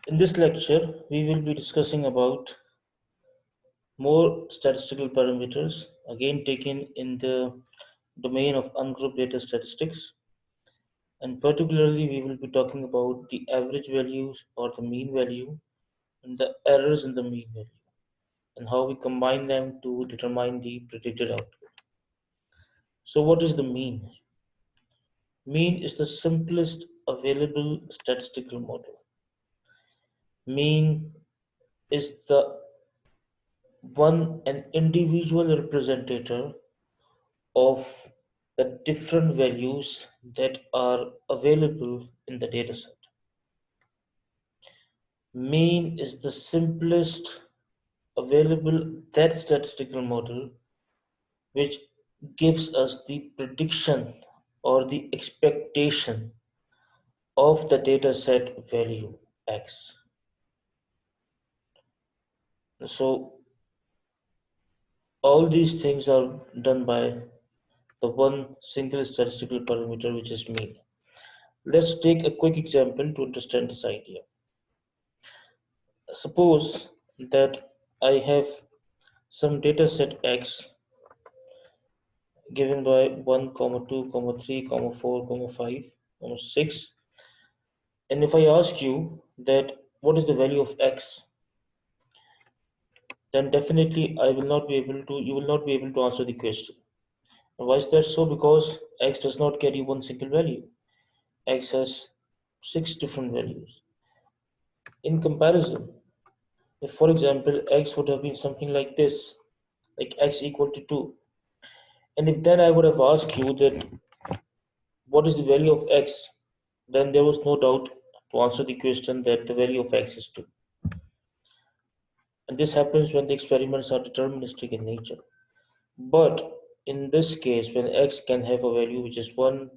In this lecture, we will be discussing about more statistical parameters, again taken in the domain of ungrouped data statistics. And particularly, we will be talking about the average values or the mean value and the errors in the mean value and how we combine them to determine the predicted outcome. So, what is the mean? Mean is the simplest available statistical model. Mean is the an individual representative of the different values that are available in the dataset. Mean is the simplest available that statistical model which gives us the prediction or the expectation of the dataset value x. So all these things are done by the one single statistical parameter which is mean. Let's take a quick example to understand this idea. Suppose that I have some data set x given by 1, 2, 3, 4, 5, 6, and if I ask you that what is the value of x, then definitely you will not be able to answer the question. Why is that so? Because x does not carry one single value. X has 6 different values. In comparison, if for example x would have been something like this, like x equal to 2, and if then I would have asked you that what is the value of x, then there was no doubt to answer the question that the value of x is 2. And this happens when the experiments are deterministic in nature. But in this case, when x can have a value which is 1,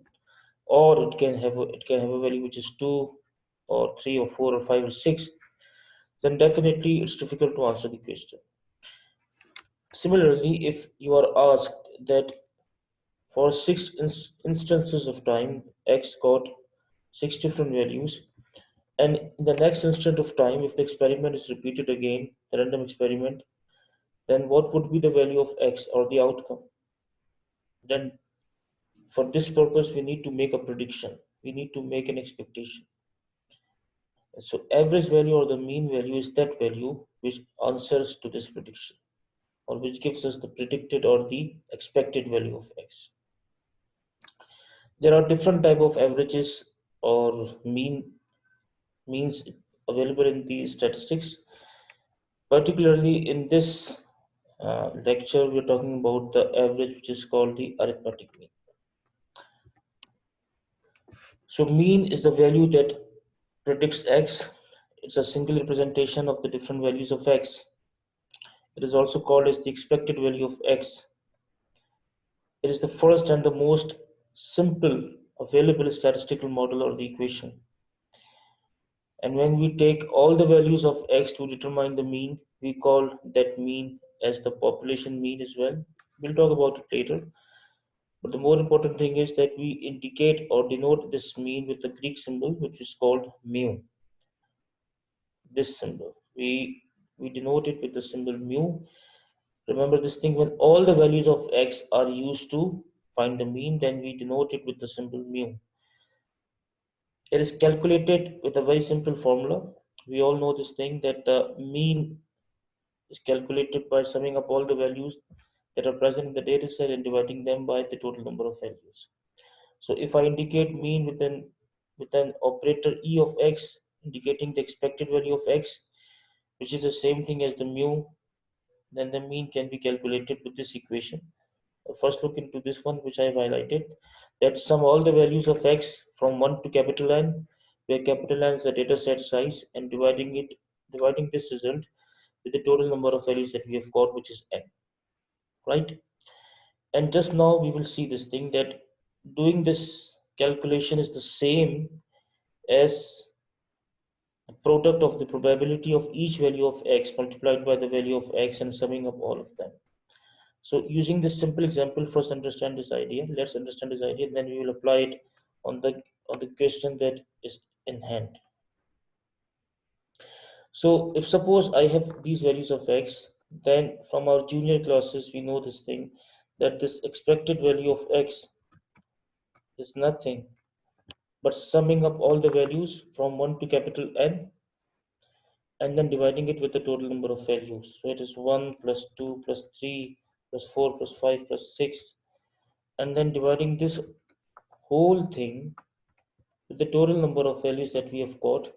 or it can have a value which is 2, or 3, or 4, or 5, or 6, then definitely it's difficult to answer the question. Similarly, if you are asked that for 6 instances of time, x got 6 different values, and in the next instant of time, if the experiment is repeated again, the random experiment, then what would be the value of x or the outcome? Then for this purpose, we need to make a prediction. We need to make an expectation. So average value or the mean value is that value which answers to this prediction, or which gives us the predicted or the expected value of x. There are different type of averages or means available in the statistics. Particularly in this lecture, we are talking about the average, which is called the arithmetic mean. So mean is the value that predicts x. It's a single representation of the different values of x. It is also called as the expected value of x. It is the first and the most simple available statistical model or the equation. And when we take all the values of x to determine the mean, we call that mean as the population mean as well. We'll talk about it later. But the more important thing is that we indicate or denote this mean with the Greek symbol, which is called mu. This symbol. We denote it with the symbol mu. Remember this thing, when all the values of x are used to find the mean, then we denote it with the symbol mu. It is calculated with a very simple formula. We all know this thing that the mean is calculated by summing up all the values that are present in the data set and dividing them by the total number of values. So if I indicate mean with an operator e of x indicating the expected value of x, which is the same thing as the mu, then the mean can be calculated with this equation. First look into this one which I have highlighted, that sum all the values of x from 1 to capital N, where capital N is the data set size, and dividing this result with the total number of values that we have got, which is n, right? And just now we will see this thing that doing this calculation is the same as the product of the probability of each value of x multiplied by the value of x and summing up all of them. So using this simple example, first understand this idea. Let's understand this idea, then we will apply it on the question that is in hand. So if suppose I have these values of x, then from our junior classes we know this thing, that this expected value of x is nothing but summing up all the values from 1 to capital N and then dividing it with the total number of values. So it is 1 plus 2 plus 3 plus 4 plus 5 plus 6, and then dividing this whole thing with the total number of values that we have got,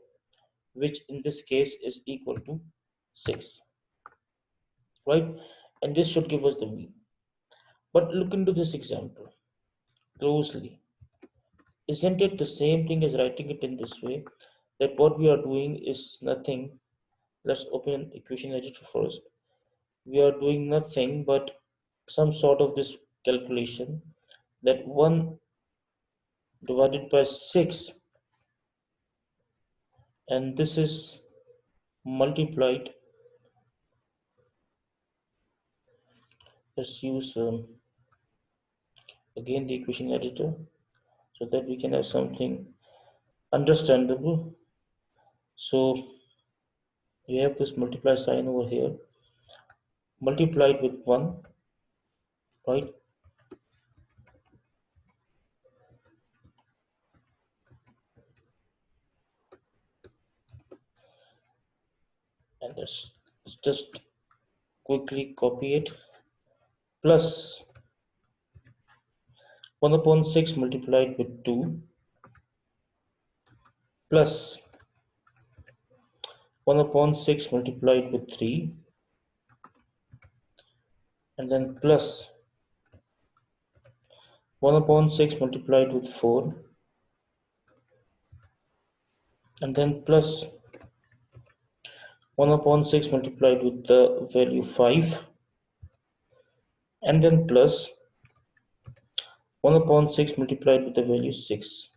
which in this case is equal to 6, right? And this should give us the mean. But look into this example closely. Isn't it the same thing as writing it in this way? That what we are doing is nothing. Let's open equation editor first. We are doing nothing but some sort of this calculation, that 1 divided by 6, and this is multiplied. Let's use again the equation editor so that we can have something understandable. So we have this multiply sign over here, multiplied with 1, right? And let's just quickly copy it, plus 1 upon 6 multiplied with 2, plus 1 upon 6 multiplied with 3, and then plus 1 upon 6 multiplied with 4, and then plus 1 upon 6 multiplied with the value 5, and then plus 1 upon 6 multiplied with the value 6.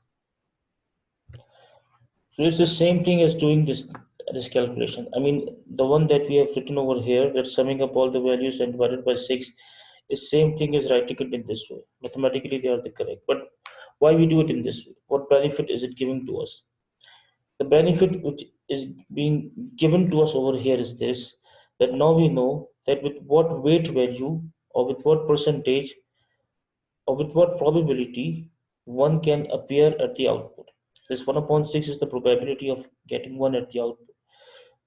So it's the same thing as doing this calculation. I mean, the one that we have written over here, that's summing up all the values and divided by 6, is same thing as writing it in this way. Mathematically, they are the correct. But why we do it in this way? What benefit is it giving to us? The benefit which is being given to us over here is this, that now we know that with what weight value or with what percentage or with what probability one can appear at the output. This 1 upon 6 is the probability of getting 1 at the output.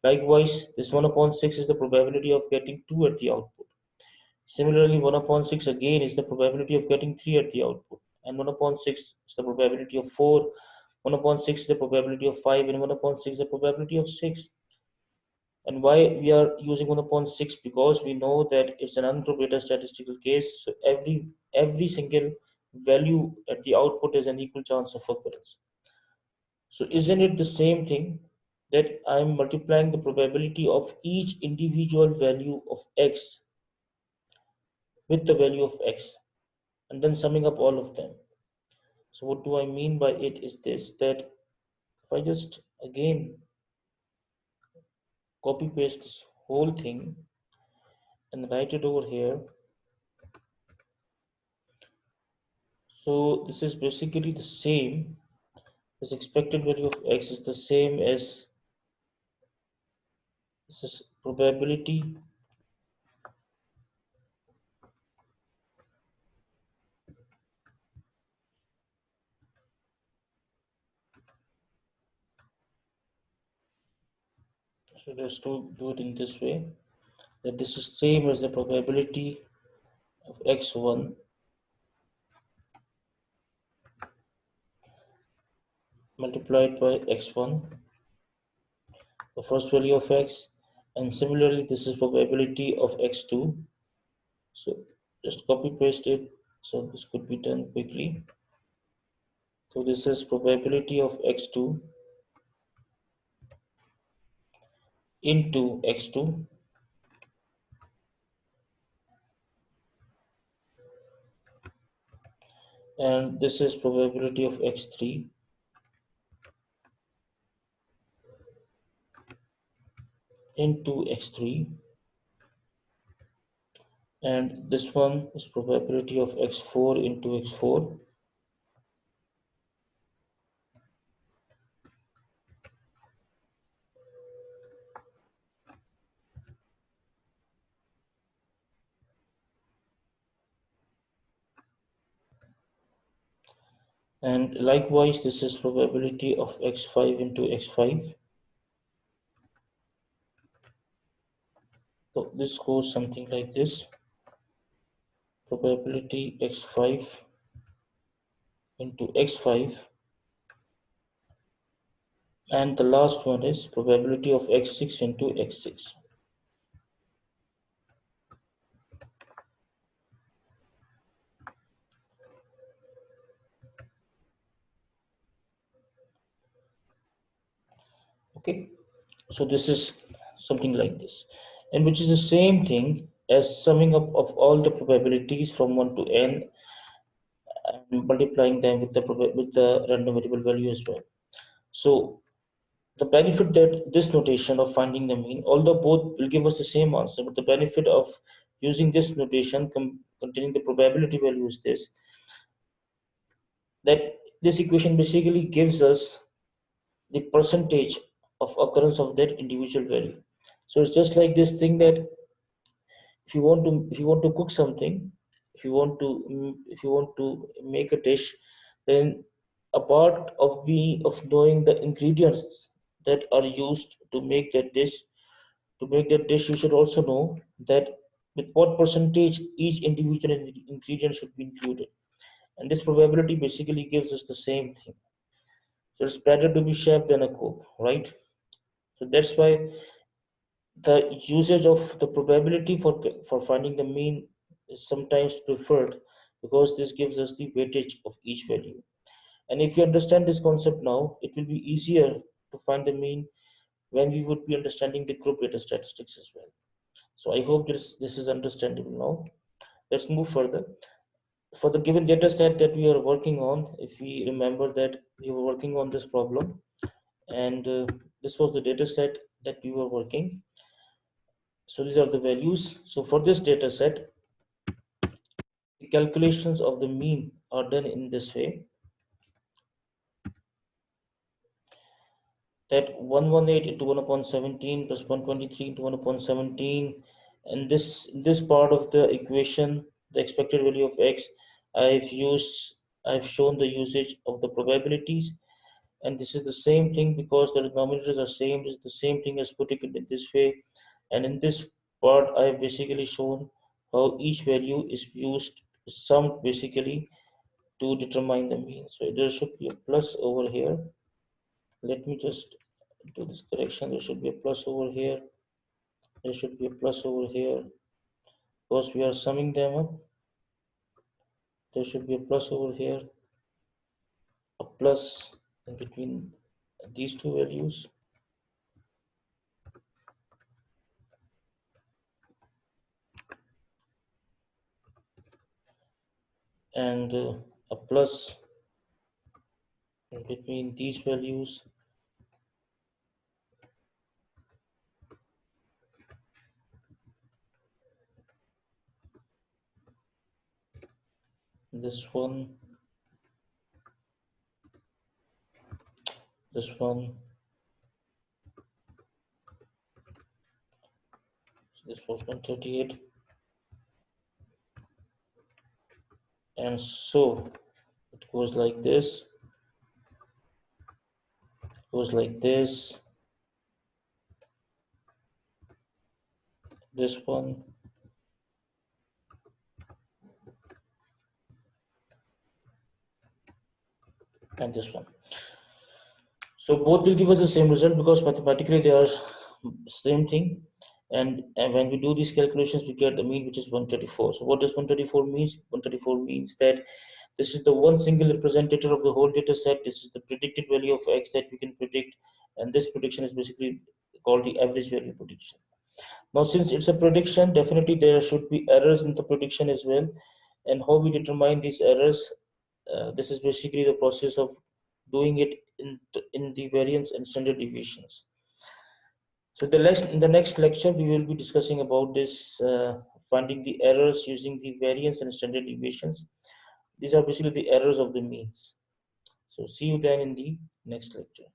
Likewise, this 1 upon 6 is the probability of getting 2 at the output. Similarly, 1 upon 6 again is the probability of getting 3 at the output. And 1 upon 6 is the probability of 4, 1 upon 6 is the probability of 5, and 1 upon 6 is the probability of 6. And why we are using 1 upon 6? Because we know that it's an ungrouped data statistical case, so every single value at the output has an equal chance of occurrence. So isn't it the same thing that I'm multiplying the probability of each individual value of x with the value of x and then summing up all of them? So what do I mean by it is this, that if I just again copy paste this whole thing and write it over here. So this is basically the same. This expected value of x is the same as this is probability so just to do it in this way, that this is same as the probability of x1 multiplied by x1, the first value of x, and similarly this is probability of x2. So just copy paste it so this could be done quickly. So this is probability of x2 into x2, and this is probability of x3 into x3, and this one is probability of x4 into x4, And likewise, this is probability of x5 into x5. So this goes something like this: probability x5 into x5, and the last one is probability of x6 into x6. Okay, so this is something like this, and which is the same thing as summing up of all the probabilities from 1 to n and multiplying them with the random variable value as well. So the benefit that this notation of finding the mean, although both will give us the same answer, but the benefit of using this notation containing the probability value is this: that this equation basically gives us the percentage of occurrence of that individual value. So it's just like this thing that if you want to cook something, if you want to make a dish, then a part of of knowing the ingredients that are used to make that dish, you should also know that with what percentage each individual ingredient should be included. And this probability basically gives us the same thing. So it's better to be chef than a cook, right? So that's why the usage of the probability for finding the mean is sometimes preferred, because this gives us the weightage of each value. And if you understand this concept now, it will be easier to find the mean when we would be understanding the group data statistics as well. So I hope this is understandable now. Let's move further. For the given data set that we are working on, if we remember that we were working on this problem, and this was the data set that we were working. So these are the values. So for this data set, the calculations of the mean are done in this way: that 118 into 1 upon 17 plus 123 into 1 upon 17, and this part of the equation, the expected value of x, I've shown the usage of the probabilities. And this is the same thing, because the denominators are same. It's the same thing as putting it in this way. And in this part, I have basically shown how each value is used, summed basically, to determine the mean. So there should be a plus over here. Let me just do this correction. There should be a plus over here. There should be a plus over here. Because we are summing them up, there should be a plus over here, a plus in between these two values, and a plus in between these values. This one, this one. So this was 138, and so it goes like this, goes like this one, and this one. So both will give us the same result, because mathematically they are same thing. And when we do these calculations, we get the mean, which is 134. So what does 134 means? 134 means that this is the one single representative of the whole data set. This is the predicted value of x that we can predict, and this prediction is basically called the average value prediction. Now, since it's a prediction, definitely there should be errors in the prediction as well. And how we determine these errors, this is basically the process of doing it in the variance and standard deviations. So in the next lecture, we will be discussing about this, finding the errors using the variance and standard deviations. These are basically the errors of the means. So see you then in the next lecture.